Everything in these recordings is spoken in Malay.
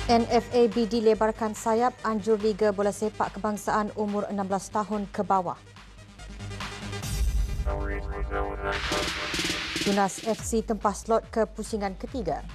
NFAB dilebarkan sayap anjur Liga Bola Sepak Kebangsaan umur 16 tahun ke bawah. Tunas FC tempah slot ke pusingan ketiga.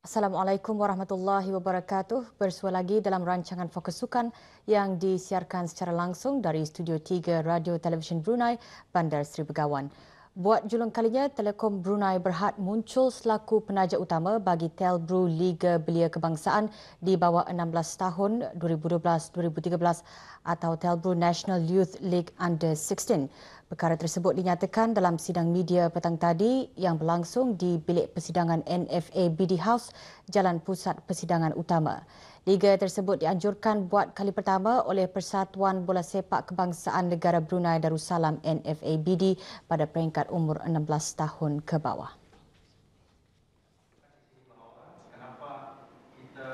Assalamualaikum warahmatullahi wabarakatuh. Bersua lagi dalam rancangan Fokus Sukan yang disiarkan secara langsung dari Studio 3 Radio Televisyen Brunei, Bandar Seri Begawan. Buat julung kalinya, Telekom Brunei Berhad muncul selaku penaja utama bagi Telbru Liga Belia Kebangsaan di bawah 16 tahun 2012-2013 atau Telbru National Youth League Under 16. Perkara tersebut dinyatakan dalam sidang media petang tadi yang berlangsung di bilik persidangan NFA BD House, Jalan Pusat Persidangan Utama. Liga tersebut dianjurkan buat kali pertama oleh Persatuan Bola Sepak Kebangsaan Negara Brunei Darussalam NFA BD pada peringkat umur 16 tahun ke bawah.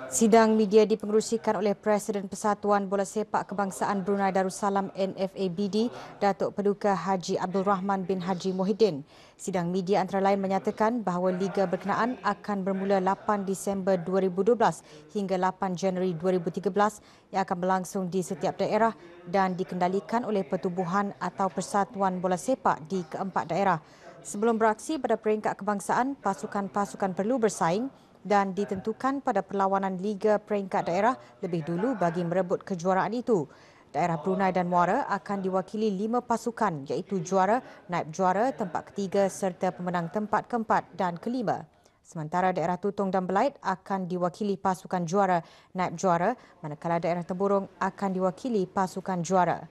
Sidang media dipengerusikan oleh Presiden Persatuan Bola Sepak Kebangsaan Brunei Darussalam NFABD, Datuk Paduka Haji Abdul Rahman bin Haji Mohidin. Sidang media antara lain menyatakan bahawa liga berkenaan akan bermula 8 Disember 2012 hingga 8 Januari 2013 yang akan berlangsung di setiap daerah dan dikendalikan oleh pertubuhan atau persatuan bola sepak di keempat daerah. Sebelum beraksi pada peringkat kebangsaan, pasukan-pasukan perlu bersaing dan ditentukan pada perlawanan Liga peringkat daerah lebih dulu bagi merebut kejuaraan itu. Daerah Brunei dan Muara akan diwakili 5 pasukan iaitu juara, naib juara, tempat ketiga serta pemenang tempat keempat dan kelima. Sementara daerah Tutong dan Belait akan diwakili pasukan juara, naib juara, manakala daerah Temburong akan diwakili pasukan juara.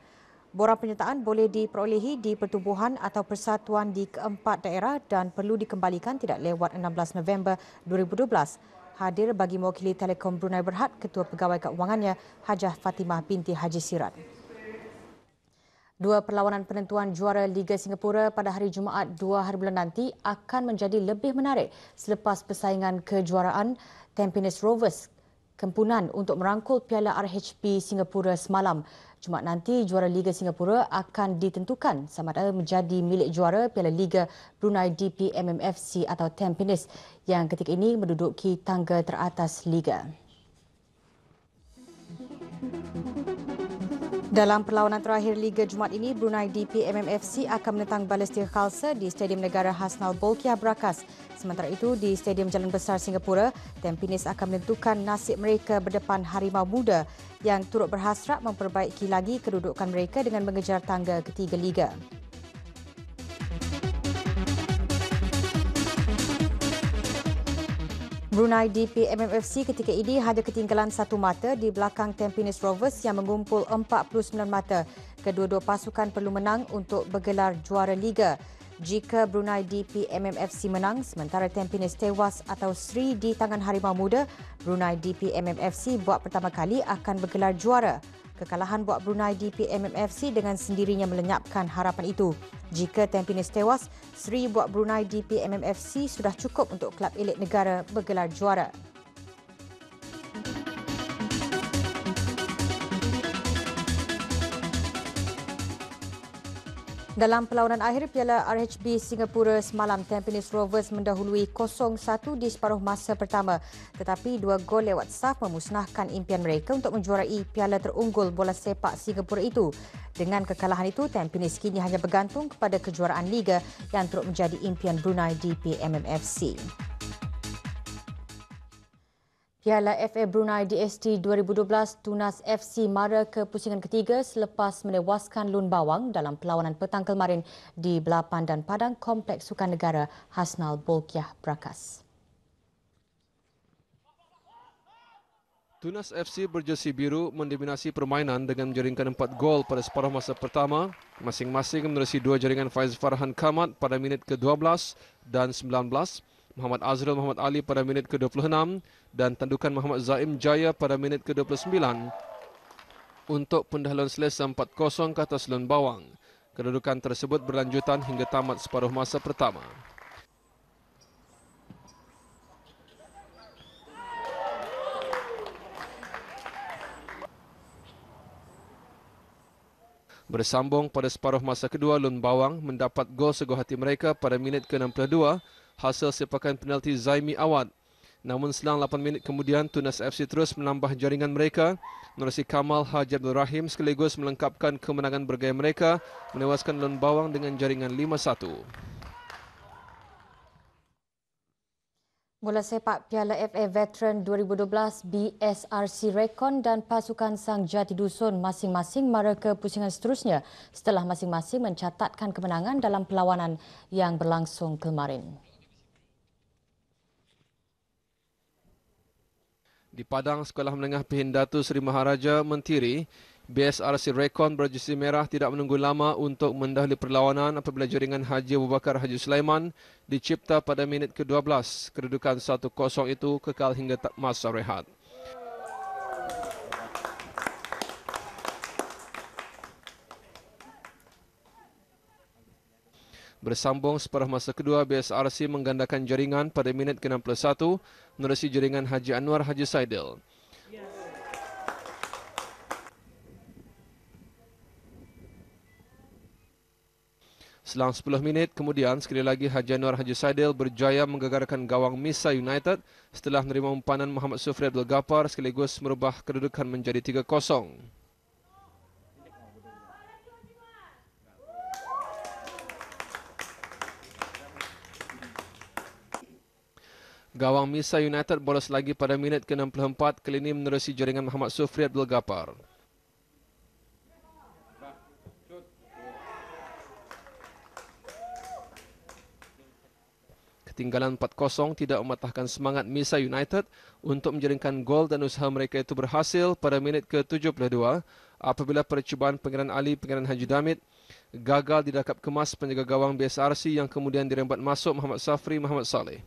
Borang penyertaan boleh diperolehi di pertubuhan atau persatuan di keempat daerah dan perlu dikembalikan tidak lewat 16 November 2012. Hadir bagi mewakili Telekom Brunei Berhad, Ketua Pegawai Keuangannya, Hajah Fatimah binti Haji Sirat. Dua perlawanan penentuan juara Liga Singapura pada hari Jumaat 2 hari bulan nanti akan menjadi lebih menarik selepas persaingan kejuaraan Tampines Rovers kempunan untuk merangkul Piala RHB Singapura semalam. Jumaat nanti juara Liga Singapura akan ditentukan sama ada menjadi milik juara Piala Liga Brunei DP MMFC atau Tampines yang ketika ini menduduki tangga teratas Liga. Dalam perlawanan terakhir Liga Jumaat ini, Brunei DP MMFC akan menentang Balestier Khalsa di Stadium Negara Hasnal Bolkiah Brakas. Sementara itu, di Stadium Jalan Besar Singapura, Tampines akan menentukan nasib mereka berdepan Harimau Muda yang turut berhasrat memperbaiki lagi kedudukan mereka dengan mengejar tangga ketiga Liga. Brunei DP MMFC ketika ini hanya ketinggalan satu mata di belakang Tampines Rovers yang mengumpul 49 mata. Kedua-dua pasukan perlu menang untuk bergelar juara Liga. Jika Brunei DP MMFC menang sementara Tampines tewas atau seri di tangan Harimau Muda, Brunei DP MMFC buat pertama kali akan bergelar juara. Kekalahan buat Brunei DP MMFC dengan sendirinya melenyapkan harapan itu. Jika Tampines tewas, seri buat Brunei DP MMFC sudah cukup untuk kelab elit negara bergelar juara. Dalam perlawanan akhir Piala RHB Singapura semalam, Tampines Rovers mendahului 0-1 di separuh masa pertama. Tetapi 2 gol lewat saf memusnahkan impian mereka untuk menjuarai Piala terunggul bola sepak Singapura itu. Dengan kekalahan itu, Tampines kini hanya bergantung kepada kejuaraan Liga yang turut menjadi impian Brunei DP MMFC. Piala FA Brunei DST 2012, Tunas FC mara ke pusingan ketiga selepas menewaskan Lun Bawang dalam perlawanan petang kemarin di Belapan dan Padang Kompleks Sukan Negara Hasnal Bolkiah Brakas. Tunas FC berjersey biru mendominasi permainan dengan menjaringkan 4 gol pada separuh masa pertama, masing-masing menerusi 2 jaringan Faiz Farhan Kamat pada minit ke-12 dan 19, Muhammad Azrul Muhammad Ali pada minit ke-26 dan tandukan Muhammad Zaim Jaya pada minit ke-29 untuk pendahuluan selesa 4-0 ke atas Lun Bawang. Kedudukan tersebut berlanjutan hingga tamat separuh masa pertama. Bersambung pada separuh masa kedua, Lun Bawang mendapat gol seguh hati mereka pada minit ke-62 hasil sepakan penalti Zaimi Awad. Namun selang 8 minit kemudian, Tunas FC terus menambah jaringan mereka. Menerusi Kamal Haji Abdul Rahim sekaligus melengkapkan kemenangan bergaya mereka, menewaskan Lun Bawang dengan jaringan 5-1. Bola sepak Piala FA Veteran 2012 BSRC Rekon dan pasukan Sang Jati Dusun masing-masing mara ke pusingan seterusnya setelah masing-masing mencatatkan kemenangan dalam perlawanan yang berlangsung kemarin. Di Padang Sekolah Menengah Pihindatu Seri Maharaja Mentiri, BSRC Rekon berjersey merah tidak menunggu lama untuk mendahului perlawanan apabila jaringan Haji Abu Bakar Haji Sulaiman dicipta pada minit ke-12. Kedudukan 1-0 itu kekal hingga masa rehat. Bersambung separuh masa kedua, BSRC menggandakan jaringan pada minit ke-61 menerusi jaringan Haji Anwar Haji Saidil. Selang 10 minit kemudian, sekali lagi Haji Anwar Haji Saidil berjaya menggegarkan gawang Misa United setelah menerima umpanan Muhammad Sufri Abdul Ghaffar sekaligus merubah kedudukan menjadi 3-0. Gawang Misa United bolos lagi pada minit ke-64, kali ini menerusi jaringan Muhammad Sufri Abdul Ghaffar. Ketinggalan 4-0 tidak mematahkan semangat Misa United untuk menjaringkan gol dan usaha mereka itu berhasil pada minit ke-72 apabila percubaan Pangeran Ali Pangeran Haji Damit gagal didakap kemas penjaga gawang BSRC yang kemudian dirembat masuk Muhammad Safri Muhammad Saleh.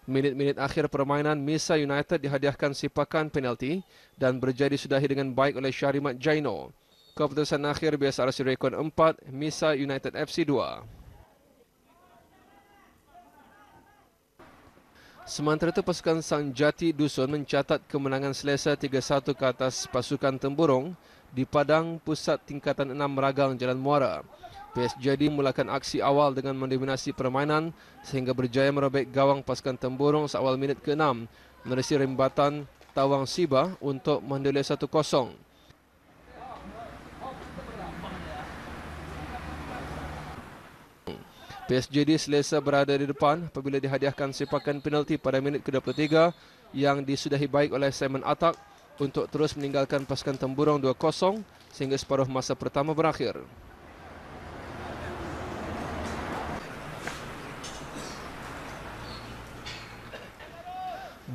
Minit-minit akhir permainan, Misa United dihadiahkan sipakan penalti dan berjaya disudahi dengan baik oleh Syahrimat Jaino. Keputusan akhir BSRC Rekon 4, Misa United FC 2. Sementara itu, pasukan Sang Jati Dusun mencatat kemenangan selesa 3-1 ke atas pasukan Temburong di Padang Pusat Tingkatan 6 Meragang Jalan Muara. PSJD mulakan aksi awal dengan mendominasi permainan sehingga berjaya merobek gawang pasukan Temburong seawal minit ke-6 menerusi rembatan Tawang Siba untuk mendoleh 1-0. PSJD selesa berada di depan apabila dihadiahkan sepakan penalti pada minit ke-23 yang disudahi baik oleh Simon Atak untuk terus meninggalkan pasukan Temburong 2-0 sehingga separuh masa pertama berakhir.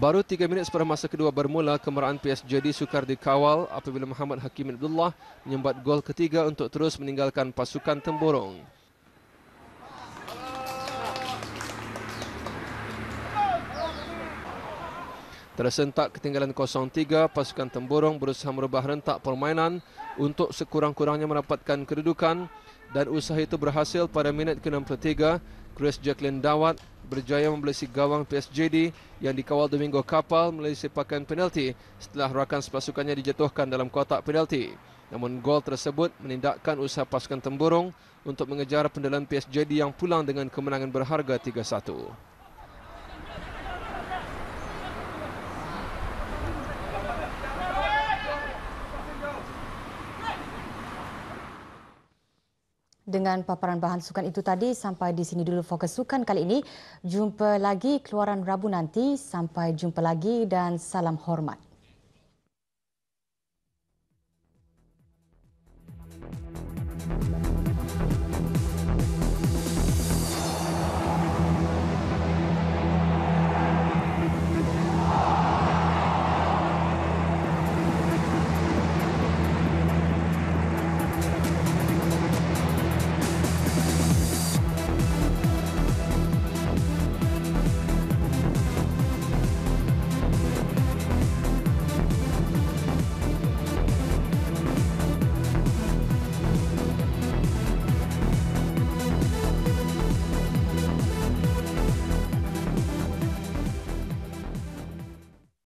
Baru 3 minit separuh masa kedua bermula, kemarahan PSJD sukar dikawal apabila Muhammad Hakim Abdullah menyambat gol ketiga untuk terus meninggalkan pasukan Temburong. Tersentak ketinggalan 0-3, pasukan Temburong berusaha merubah rentak permainan untuk sekurang-kurangnya mendapatkan kedudukan dan usaha itu berhasil pada minit ke-63. Chris Jacqueline Dawat berjaya membelesi gawang PSJD yang dikawal Domingo Kapal melalui sepakan penalti setelah rakan sepasukannya dijatuhkan dalam kotak penalti. Namun gol tersebut menindakkan usaha pasukan Temburong untuk mengejar pendalan PSJD yang pulang dengan kemenangan berharga 3-1. Dengan paparan bahan sukan itu tadi, sampai di sini dulu fokus sukan kali ini. Jumpa lagi keluaran Rabu nanti. Sampai jumpa lagi dan salam hormat.